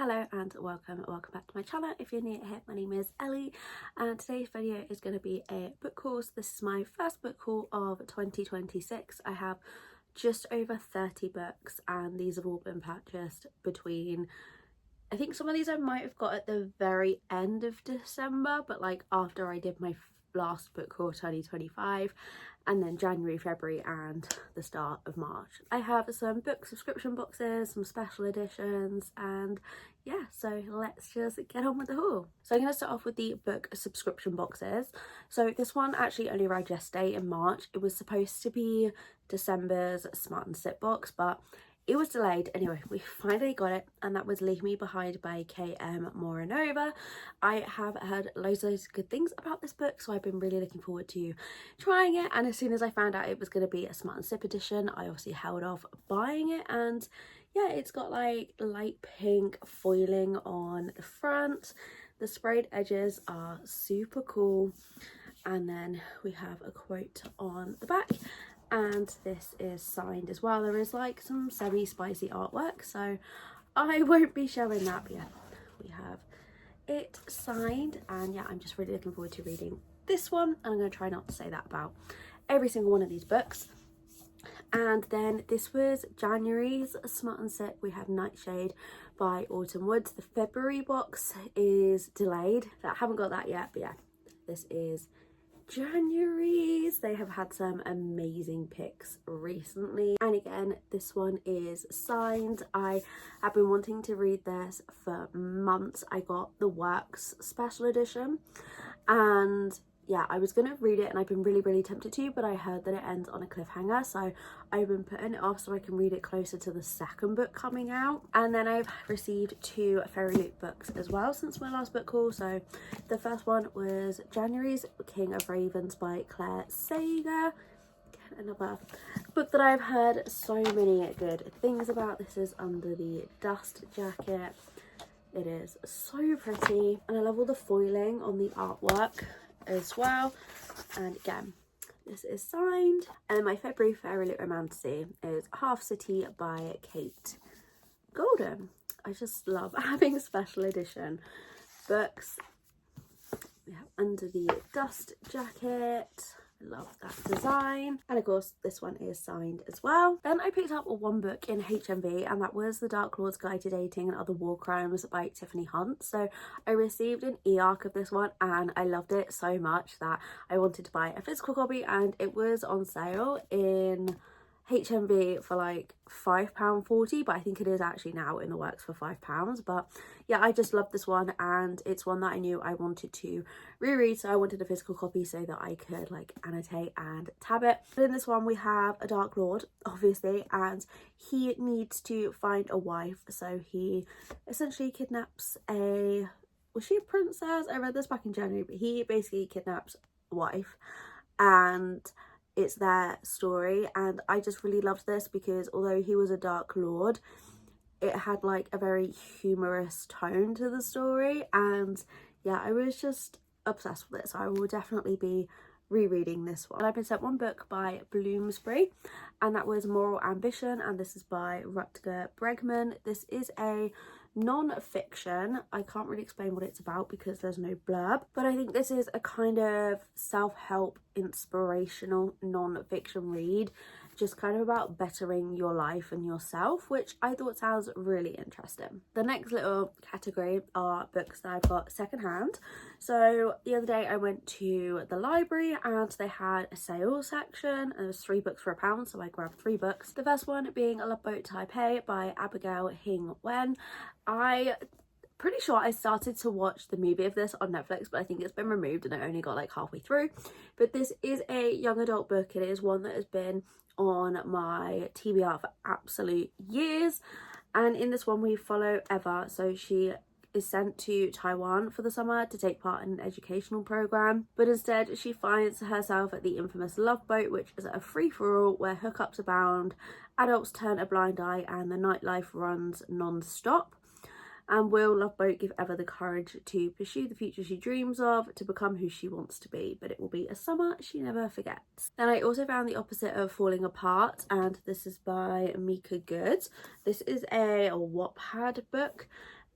Hello and welcome back to my channel. If you're new here, my name is Ellie and today's video is going to be a book haul. So this is my first book haul of 2026. I have just over 30 books and these have all been purchased between, I think some of these I might have got at the very end of December, but like after I did my last book haul 2025, and then January, February and the start of March. I have some book subscription boxes, some special editions, and yeah, so let's just get on with the haul. So I'm going to start off with the book subscription boxes. So this one actually only arrived yesterday in March. It was supposed to be December's Smart and Sit box, but it was delayed. Anyway, we finally got it, and that was Leave Me Behind by K.M. Morinova. I have heard loads of good things about this book, so I've been really looking forward to trying it. And as soon as I found out it was going to be a Smart and Sip edition, I obviously held off buying it. And yeah, it's got like light pink foiling on the front. The sprayed edges are super cool. And then we have a quote on the back. And this is signed as well. There is like some semi-spicy artwork, so I won't be showing that, but yeah, we have it signed. And yeah, I'm just really looking forward to reading this one, and I'm going to try not to say that about every single one of these books. And then this was January's Smart and Sit. We have Nightshade by Autumn Woods. The February box is delayed, so I haven't got that yet, but yeah, this is January's. They have had some amazing picks recently, and again this one is signed. I have been wanting to read this for months. I got the Works special edition, and yeah, I was gonna read it and I've been really tempted to, but I heard that it ends on a cliffhanger, so I've been putting it off so I can read it closer to the second book coming out. And then I've received 2 Fairy Loot books as well since my last book haul. So the first one was January's King of Ravens by Claire Sager. Again, another book that I've heard so many good things about. This is under the dust jacket. It is so pretty, and I love all the foiling on the artwork as well. And again, this is signed. And my February Fairy Lit Romantasy is Half City by Kate Golden. I just love having special edition books. We have Under the Dust jacket. I love that design. And of course this one is signed as well. Then I picked up one book in HMV, and that was The Dark Lord's Guide to Dating and Other War Crimes by Tiffany Hunt. So I received an e-arc of this one and I loved it so much that I wanted to buy a physical copy, and it was on sale in HMV for like £5.40, but I think it is actually now in the works for £5. But yeah, I just love this one, and it's one that I knew I wanted to reread, so I wanted a physical copy so that I could like annotate and tab it. But in this one we have a Dark Lord, obviously, and he needs to find a wife. So he essentially kidnaps was she a princess? I read this back in January, but he basically kidnaps a wife, and it's their story. And I just really loved this because although he was a Dark Lord, it had like a very humorous tone to the story, and yeah, I was just obsessed with it, so I will definitely be rereading this one. And I've been sent one book by Bloomsbury, and that was Moral Ambition, and this is by Rutger Bregman. This is a non-fiction. I can't really explain what it's about because there's no blurb, but I think this is a kind of self-help inspirational non-fiction read, just kind of about bettering your life and yourself, which I thought sounds really interesting. The next little category are books that I've got secondhand. So the other day I went to the library and they had a sale section, and there was 3 books for £1, so I grabbed 3 books. The first one being A Love Boat Taipei by Abigail Hing Wen. Pretty sure I started to watch the movie of this on Netflix, but I think it's been removed and I only got like halfway through. But this is a young adult book. It is one that has been on my TBR for absolute years, and in this one we follow Eva. So she is sent to Taiwan for the summer to take part in an educational program, but instead she finds herself at the infamous Love Boat, which is a free-for-all where hookups abound, adults turn a blind eye, and the nightlife runs non-stop. And will Love Boat give Eva the courage to pursue the future she dreams of, to become who she wants to be? But it will be a summer she never forgets. Then I also found The Opposite of Falling Apart, and this is by Mika Good. This is a Wattpad book,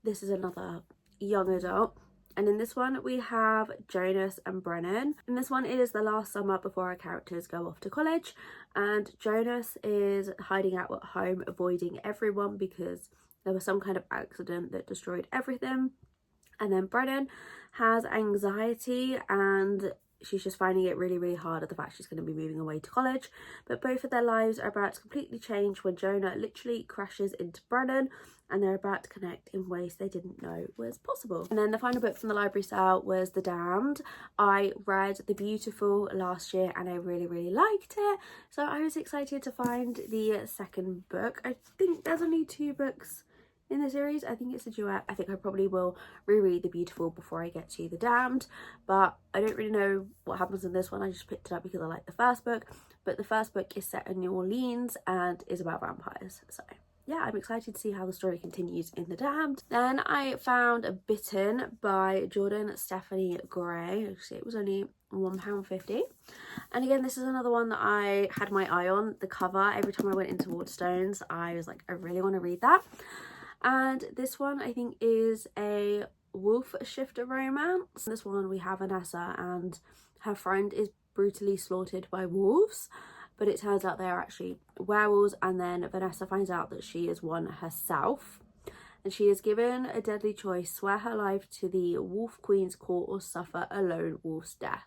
this is another young adult. And in this one we have Jonas and Brennan. And this one is the last summer before our characters go off to college, and Jonas is hiding out at home, avoiding everyone because there was some kind of accident that destroyed everything. And then Brennan has anxiety and she's just finding it really hard at the fact she's going to be moving away to college. But both of their lives are about to completely change when Jonah literally crashes into Brennan, and they're about to connect in ways they didn't know was possible. And then the final book from the library sale was The Damned. I read The Beautiful last year and I really liked it, so I was excited to find the second book. I think there's only 2 books in the series. I think it's a duet. I think I probably will reread The Beautiful before I get to The Damned, but I don't really know what happens in this one. I just picked it up because I like the first book, but the first book is set in New Orleans and is about vampires, so yeah, I'm excited to see how the story continues in The Damned. Then I found Bitten by Jordan Stephanie Gray. Actually, it was only £1.50. And again, this is another one that I had my eye on. The cover, every time I went into Waterstones, I was like, I really want to read that. And this one I think is a wolf shifter romance. In this one we have Vanessa and her friend is brutally slaughtered by wolves, but it turns out they are actually werewolves, and then Vanessa finds out that she is one herself, and she is given a deadly choice: swear her life to the Wolf Queen's court or suffer a lone wolf's death.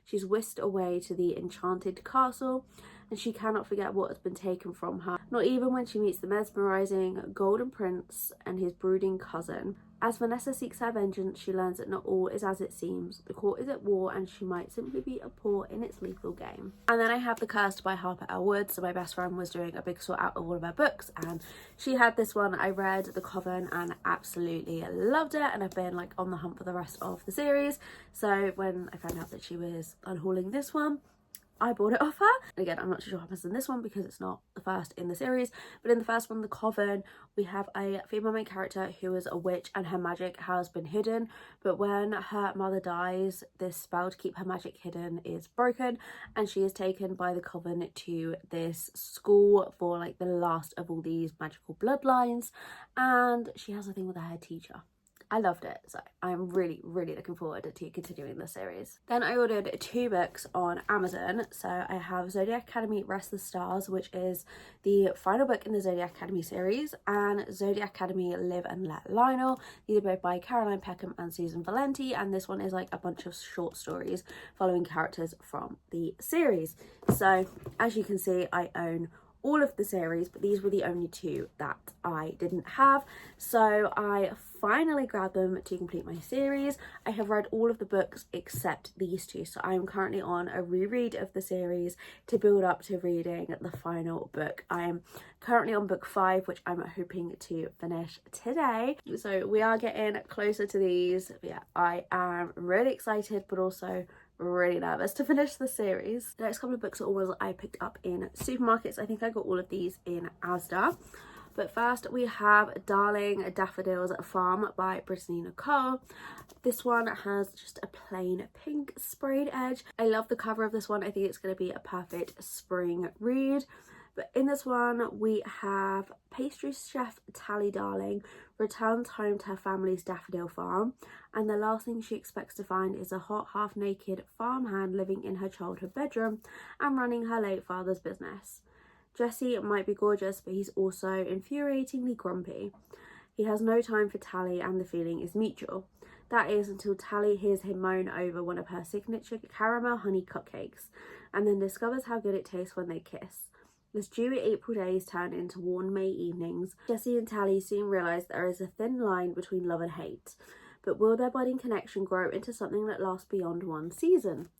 She's whisked away to the enchanted castle, and she cannot forget what has been taken from her, not even when she meets the mesmerising Golden Prince and his brooding cousin. As Vanessa seeks her vengeance, she learns that not all is as it seems. The court is at war and she might simply be a pawn in its lethal game. And then I have The Cursed by Harper L. Wood. So my best friend was doing a big sort out of all of her books and she had this one. I read The Coven and absolutely loved it, and I've been like on the hunt for the rest of the series. So when I found out that she was unhauling this one, I bought it off her. And again, I'm not sure what happens in this one because it's not the first in the series, but in the first one, The Coven, we have a female main character who is a witch and her magic has been hidden, but when her mother dies, this spell to keep her magic hidden is broken, and she is taken by the Coven to this school for like the last of all these magical bloodlines, and she has a thing with her head teacher. I loved it, so I'm really looking forward to continuing the series. Then I ordered 2 books on Amazon. So I have Zodiac Academy Rest the Stars, which is the final book in the Zodiac Academy series, and Zodiac Academy Live and Let Lionel. These are both by Caroline Peckham and Susan Valenti, and this one is like a bunch of short stories following characters from the series. So as you can see, I own all of the series, but these were the only 2 that I didn't have, so I finally grabbed them to complete my series. I have read all of the books except these 2, so I'm currently on a reread of the series to build up to reading the final book. I'm currently on book 5, which I'm hoping to finish today, so we are getting closer to these. But yeah, I am really excited but also really nervous to finish the series. The next couple of books are all I picked up in supermarkets. I think I got all of these in Asda. But first we have Darling Daffodils Farm by Brittany Nicole. This one has just a plain pink sprayed edge. I love the cover of this one. I think it's going to be a perfect spring read. But in this one we have pastry chef Tally Darling returns home to her family's daffodil farm, and the last thing she expects to find is a hot, half-naked farmhand living in her childhood bedroom and running her late father's business. Jesse might be gorgeous, but he's also infuriatingly grumpy. He has no time for Tally and the feeling is mutual. That is until Tally hears him moan over one of her signature caramel honey cupcakes and then discovers how good it tastes when they kiss. As dewy April days turn into warm May evenings, Jesse and Tally soon realise there is a thin line between love and hate. But will their budding connection grow into something that lasts beyond one season?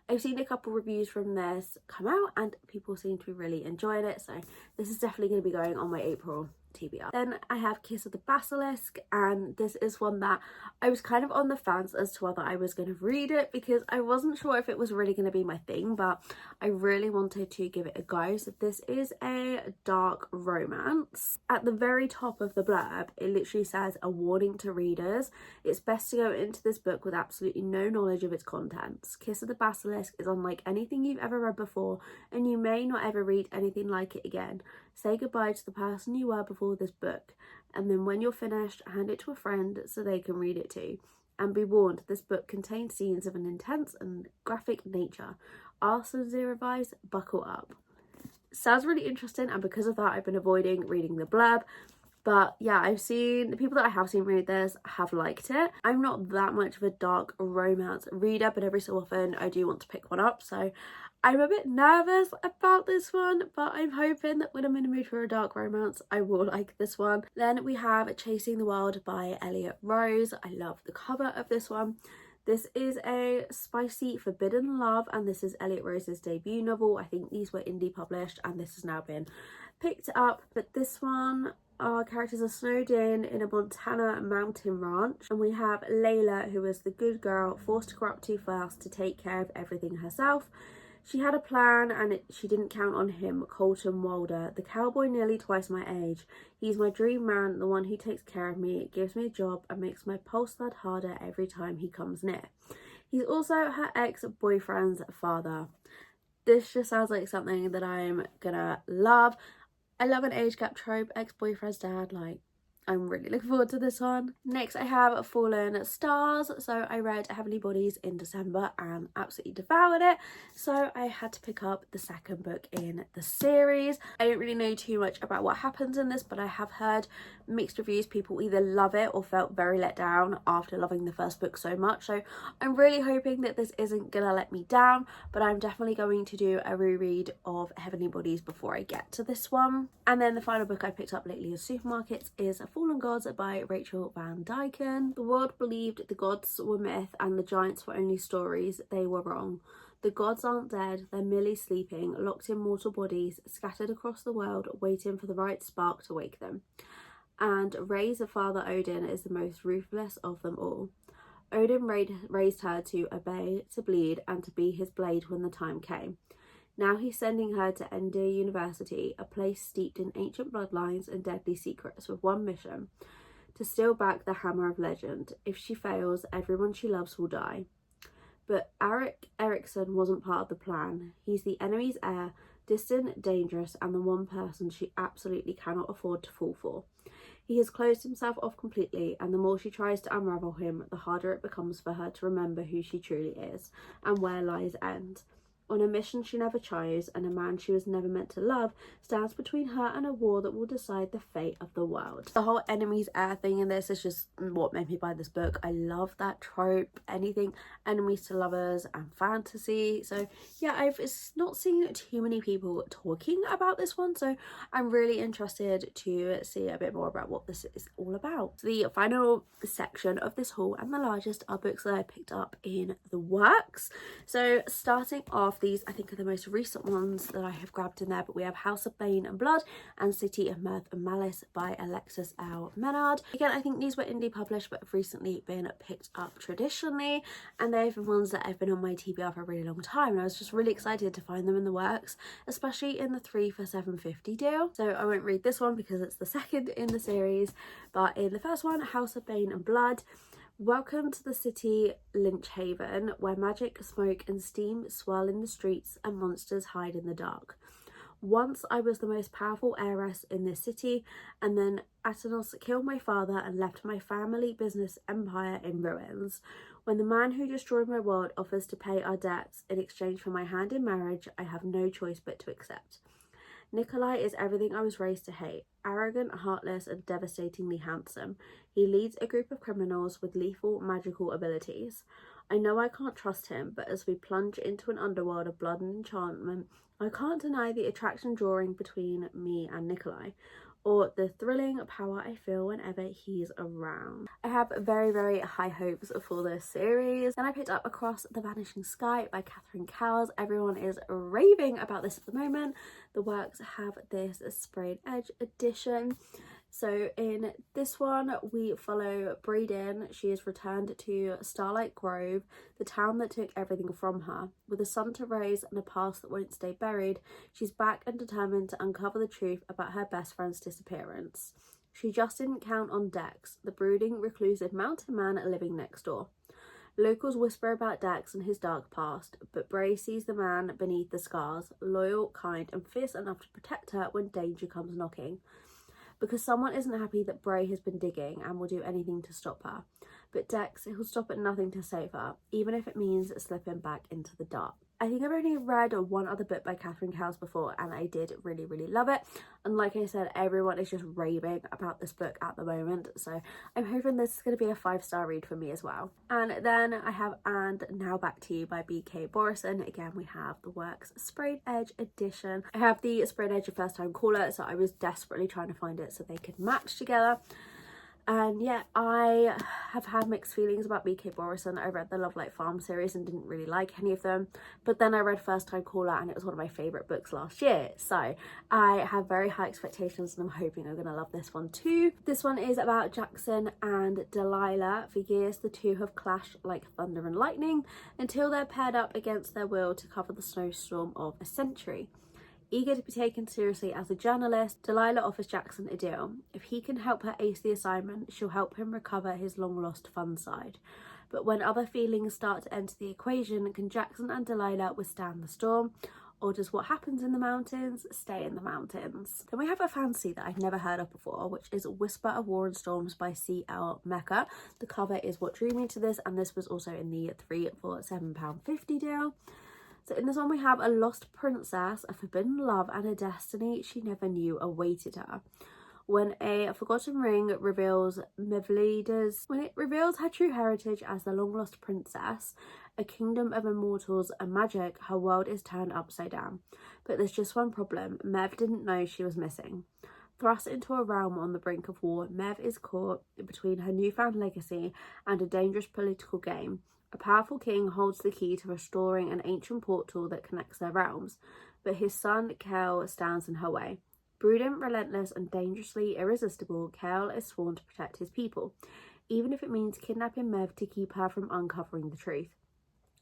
I've seen a couple reviews from this come out and people seem to be really enjoying it, so this is definitely going to be going on my April TBR. Then I have Kiss of the Basilisk, and this is one that I was kind of on the fence as to whether I was going to read it because I wasn't sure if it was really going to be my thing, but I really wanted to give it a go. So this is a dark romance. At the very top of the blurb it literally says, a warning to readers, it's best to go into this book with absolutely no knowledge of its contents. Kiss of the Basilisk is unlike anything you've ever read before, and you may not ever read anything like it again. Say goodbye to the person you were before this book and then when you're finished, hand it to a friend so they can read it too. And be warned, this book contains scenes of an intense and graphic nature. Ask and zero advice, buckle up. Sounds really interesting, and because of that I've been avoiding reading the blurb. But yeah, I've seen the people that I have seen read this have liked it. I'm not that much of a dark romance reader, but every so often I do want to pick one up, so I'm a bit nervous about this one, but I'm hoping that when I'm in the mood for a dark romance I will like this one. Then we have Chasing the World by Ellie Rose. I love the cover of this one. This is a spicy forbidden love, and this is Elliot Rose's debut novel. I think these were indie published and this has now been picked up. But this one, our characters are snowed in a Montana mountain ranch, and we have Layla, who is the good girl forced to grow up too fast to take care of everything herself. She had a plan and she didn't count on him, Colton Wilder, the cowboy nearly twice my age. He's my dream man, the one who takes care of me, gives me a job and makes my pulse thud harder every time he comes near. He's also her ex-boyfriend's father. This just sounds like something that I'm gonna love. I love an age gap trope, ex-boyfriend's dad, like, I'm really looking forward to this one. Next I have Fallen Stars. So I read Heavenly Bodies in December and absolutely devoured it, so I had to pick up the second book in the series. I don't really know too much about what happens in this, but I have heard mixed reviews. People either love it or felt very let down after loving the first book so much, so I'm really hoping that this isn't gonna let me down, but I'm definitely going to do a reread of Heavenly Bodies before I get to this one. And then the final book I picked up lately in supermarkets is Fallen Gods by Rachel Van Dyken. The world believed the gods were myth and the giants were only stories. They were wrong. The gods aren't dead, they're merely sleeping, locked in mortal bodies, scattered across the world, waiting for the right spark to wake them. And Ray's father Odin is the most ruthless of them all. Odin raised her to obey, to bleed, and to be his blade when the time came. Now he's sending her to Ender University, a place steeped in ancient bloodlines and deadly secrets, with one mission: to steal back the Hammer of Legend. If she fails, everyone she loves will die. But Eric Erickson wasn't part of the plan. He's the enemy's heir, distant, dangerous, and the one person she absolutely cannot afford to fall for. He has closed himself off completely, and the more she tries to unravel him, the harder it becomes for her to remember who she truly is and where lies end. On a mission she never chose, and a man she was never meant to love stands between her and a war that will decide the fate of the world. The whole enemies heir thing in this is just what made me buy this book. I love that trope, anything enemies to lovers and fantasy. So yeah, I've not seen too many people talking about this one, so I'm really interested to see a bit more about what this is all about. So the final section of this haul and the largest are books that I picked up in the works. So starting off, these I think are the most recent ones that I have grabbed in there, but we have House of Bane and Blood and City of Mirth and Malice by Alexis L. Menard. Again, I think these were indie published but have recently been picked up traditionally, and they've been ones that have been on my TBR for a really long time, and I was just really excited to find them in the works, especially in the 3 for $7.50 deal. So I won't read this one because it's the second in the series, but in the first one, House of Bane and Blood. Welcome to the city Lynch Haven, where magic, smoke and steam swirl in the streets and monsters hide in the dark. Once I was the most powerful heiress in this city, and then Atanos killed my father and left my family business empire in ruins. When the man who destroyed my world offers to pay our debts in exchange for my hand in marriage, I have no choice but to accept. Nikolai is everything I was raised to hate. Arrogant, heartless, and devastatingly handsome. He leads a group of criminals with lethal magical abilities. I know I can't trust him, but as we plunge into an underworld of blood and enchantment, I can't deny the attraction drawing between me and Nikolai, or the thrilling power I feel whenever he's around. I have very, very high hopes for this series. Then I picked up Across the Vanishing Sky by Catherine Cowles. Everyone is raving about this at the moment. The works have this sprayed edge edition. So in this one, we follow Breeden. She is returned to Starlight Grove, the town that took everything from her. With a sun to raise and a past that won't stay buried, she's back and determined to uncover the truth about her best friend's disappearance. She just didn't count on Dex, the brooding, reclusive mountain man living next door. Locals whisper about Dex and his dark past, but Bray sees the man beneath the scars, loyal, kind, and fierce enough to protect her when danger comes knocking. because someone isn't happy that Bray has been digging and will do anything to stop her. But Dex, he'll stop at nothing to save her, even if it means slipping back into the dark. I think I've only read one other book by Catherine Cowles before, and I did really love it. And like I said, everyone is just raving about this book at the moment, so I'm hoping this is going to be a 5-star read for me as well. And then I have And Now Back to You by B.K. Borison. Again, we have the works Sprayed Edge edition. I have the Sprayed Edge of First Time Caller, so I was desperately trying to find it so they could match together. And yeah, I have had mixed feelings about B.K. Borison. I read the Love Light Farm series and didn't really like any of them. But then I read First Time Caller and it was one of my favourite books last year. So I have very high expectations and I'm hoping I'm going to love this one too. This one is about Jackson and Delilah. For years, the two have clashed like thunder and lightning until they're paired up against their will to cover the snowstorm of a century. Eager to be taken seriously as a journalist, Delilah offers Jackson a deal. If he can help her ace the assignment, she'll help him recover his long-lost fun side. But when other feelings start to enter the equation, can Jackson and Delilah withstand the storm? Or does what happens in the mountains stay in the mountains? Then we have a fantasy that I've never heard of before, which is Whisper of War and Storms by C.L. Mecca. The cover is what drew me to this, and this was also in the 3 for £7.50 deal. So in this one we have a lost princess, a forbidden love and a destiny she never knew awaited her. When a forgotten ring reveals her true heritage as the long-lost princess, a kingdom of immortals and magic, her world is turned upside down. But there's just one problem: Mev didn't know she was missing. Thrust into a realm on the brink of war, Mev is caught between her newfound legacy and a dangerous political game. A powerful king holds the key to restoring an ancient portal that connects their realms, but his son, Kel, stands in her way. Prudent, relentless, and dangerously irresistible, Kel is sworn to protect his people, even if it means kidnapping Mev to keep her from uncovering the truth.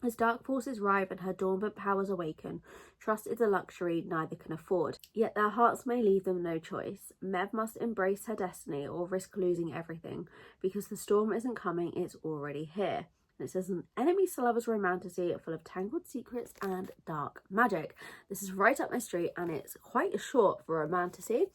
As dark forces rise and her dormant powers awaken, trust is a luxury neither can afford. Yet their hearts may leave them no choice. Mev must embrace her destiny or risk losing everything, because the storm isn't coming, it's already here. This is an enemies to lovers romantasy full of tangled secrets and dark magic. This is right up my street and it's quite short for romantasy.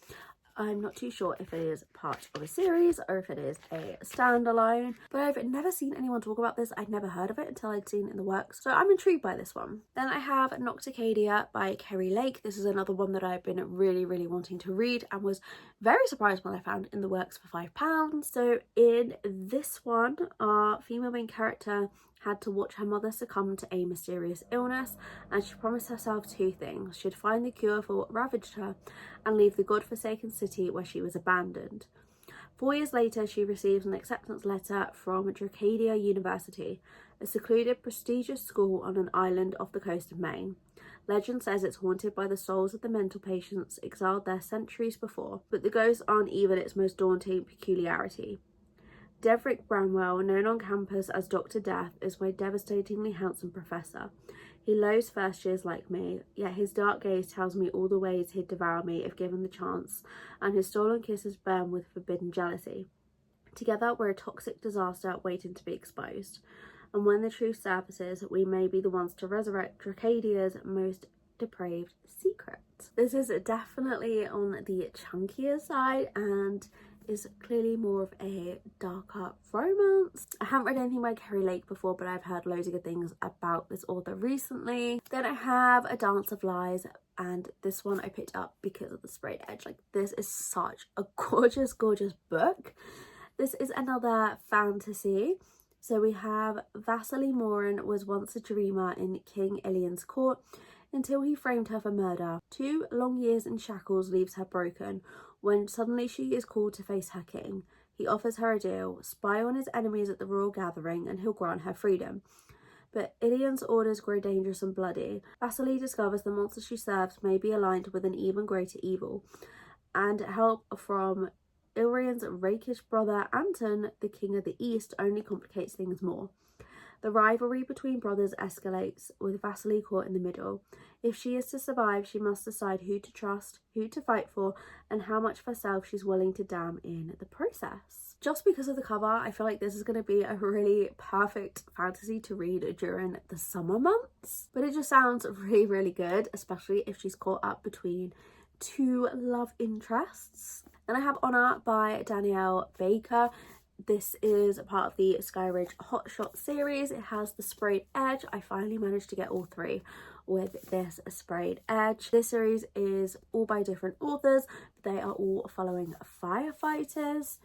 I'm not too sure if it is part of a series or if it is a standalone, but I've never seen anyone talk about this. I'd never heard of it until I'd seen it in the works, so I'm intrigued by this one. Then I have Nocticadia by Kerry Lake. This is another one that I've been really wanting to read and was very surprised when I found in the works for £5. So in this one, our female main character had to watch her mother succumb to a mysterious illness, and she promised herself 2 things. She'd find the cure for what ravaged her and leave the godforsaken city where she was abandoned. 4 years later, she receives an acceptance letter from Dracadia University, a secluded, prestigious school on an island off the coast of Maine. Legend says it's haunted by the souls of the mental patients exiled there centuries before, but the ghosts aren't even its most daunting peculiarity. Deverick Bramwell, known on campus as Dr. Death, is my devastatingly handsome professor. He loathes first years like me, yet his dark gaze tells me all the ways he'd devour me if given the chance, and his stolen kisses burn with forbidden jealousy. Together, we're a toxic disaster waiting to be exposed, and when the truth surfaces, we may be the ones to resurrect Dracadia's most depraved secret. This is definitely on the chunkier side and is clearly more of a darker romance. I haven't read anything by Kerry Lake before, but I've heard loads of good things about this author recently. Then I have A Dance of Lies, and this one I picked up because of the sprayed edge. Like, this is such a gorgeous book. This is another fantasy. So we have Vasily Morin was once a dreamer in King Ilian's court until he framed her for murder. 2 long years in shackles leaves her broken when suddenly she is called to face her king. He offers her a deal: spy on his enemies at the royal gathering and he'll grant her freedom. But Ilian's orders grow dangerous and bloody. Vasily discovers the monster she serves may be aligned with an even greater evil, and help from Ilrian's rakish brother Anton, the king of the east, only complicates things more. The rivalry between brothers escalates, with Vasily caught in the middle. If she is to survive, she must decide who to trust, who to fight for, and how much of herself she's willing to damn in the process. Just because of the cover, I feel like this is going to be a really perfect fantasy to read during the summer months. But it just sounds really good, especially if she's caught up between 2 love interests. Then I have Honor by Danielle Baker. This is a part of the Skyridge Hot Shot series. It has the sprayed edge. I finally managed to get all three with this sprayed edge. This series is all by different authors. They are all following firefighters.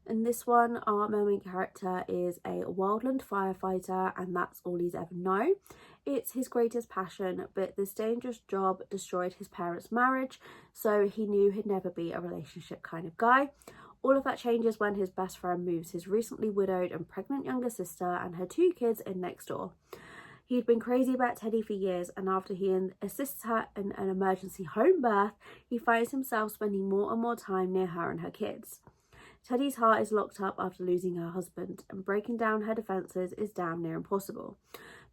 In this one, our main character is a wildland firefighter, and that's all he's ever known. It's his greatest passion, but this dangerous job destroyed his parents' marriage, so he knew he'd never be a relationship kind of guy. All of that changes when his best friend moves his recently widowed and pregnant younger sister and her 2 kids in next door. He'd been crazy about Teddy for years, and after he assists her in an emergency home birth, he finds himself spending more and more time near her and her kids. Teddy's heart is locked up after losing her husband, and breaking down her defences is damn near impossible.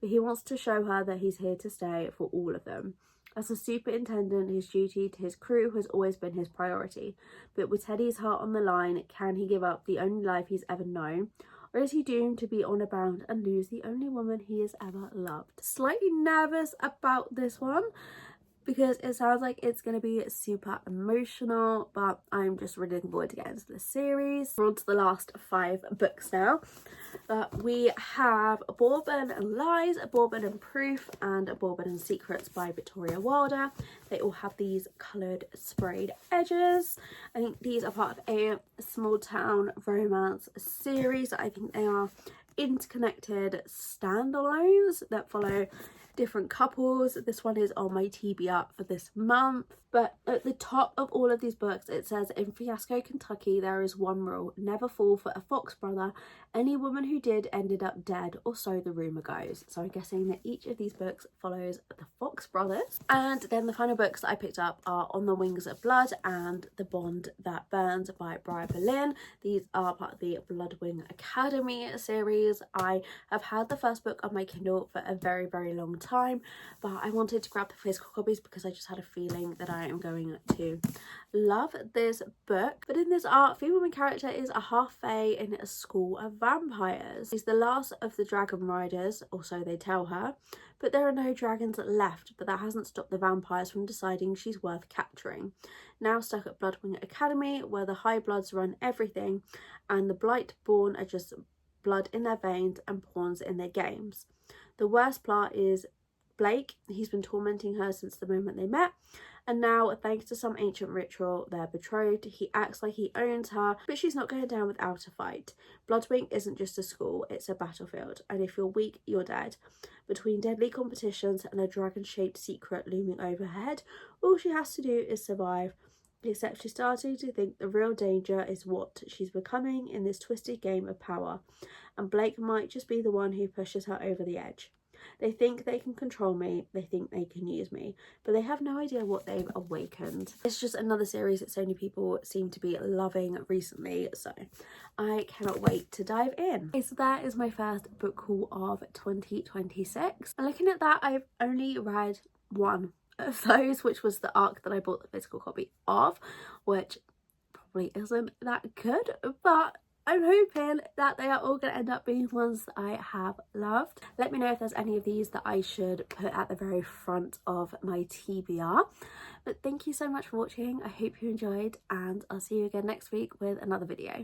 But he wants to show her that he's here to stay for all of them. As a superintendent, his duty to his crew has always been his priority. But with Teddy's heart on the line, can he give up the only life he's ever known? Or is he doomed to be honour bound and lose the only woman he has ever loved? Slightly nervous about this one, because it sounds like it's going to be super emotional, but I'm just really looking forward to getting into this series. We're on to the last 5 books now. We have Bourbon and Lies, Bourbon and Proof, and Bourbon and Secrets by Victoria Wilder. They all have these coloured sprayed edges. I think these are part of a small town romance series. I think they are interconnected standalones that follow different couples. This one is on my TBR for this month. But at the top of all of these books, it says, in Fiasco, Kentucky, there is one rule: never fall for a fox brother. Any woman who did ended up dead, or so the rumour goes. So I'm guessing that each of these books follows the Fox brothers. And then the final books that I picked up are On the Wings of Blood and The Bond That Burns by Briar Berlin. These are part of the Bloodwing Academy series. I have had the first book on my Kindle for a very, very long time, but I wanted to grab the physical copies because I just had a feeling that I am going to love this book. But in this art, female main character is a half-fae in a school of vampires. She's the last of the dragon riders, or so they tell her, but there are no dragons left. But that hasn't stopped the vampires from deciding she's worth capturing. Now stuck at Bloodwing Academy, where the High Bloods run everything, and the Blightborn are just blood in their veins and pawns in their games. The worst part is Blake. He's been tormenting her since the moment they met, and now, thanks to some ancient ritual, they're betrothed. He acts like he owns her, but she's not going down without a fight. Bloodwing isn't just a school, it's a battlefield, and if you're weak, you're dead. Between deadly competitions and a dragon-shaped secret looming overhead, all she has to do is survive. Except she's starting to think the real danger is what she's becoming in this twisted game of power, and Blake might just be the one who pushes her over the edge. They think they can control me, they think they can use me, but they have no idea what they've awakened. It's just another series that so many people seem to be loving recently, so I cannot wait to dive in. Okay, so that is my first book haul of 2026. And looking at that, I've only read one of those, which was the arc that I bought the physical copy of, which probably isn't that good, but I'm hoping that they are all going to end up being ones that I have loved. Let me know if there's any of these that I should put at the very front of my TBR. But thank you so much for watching. I hope you enjoyed, and I'll see you again next week with another video.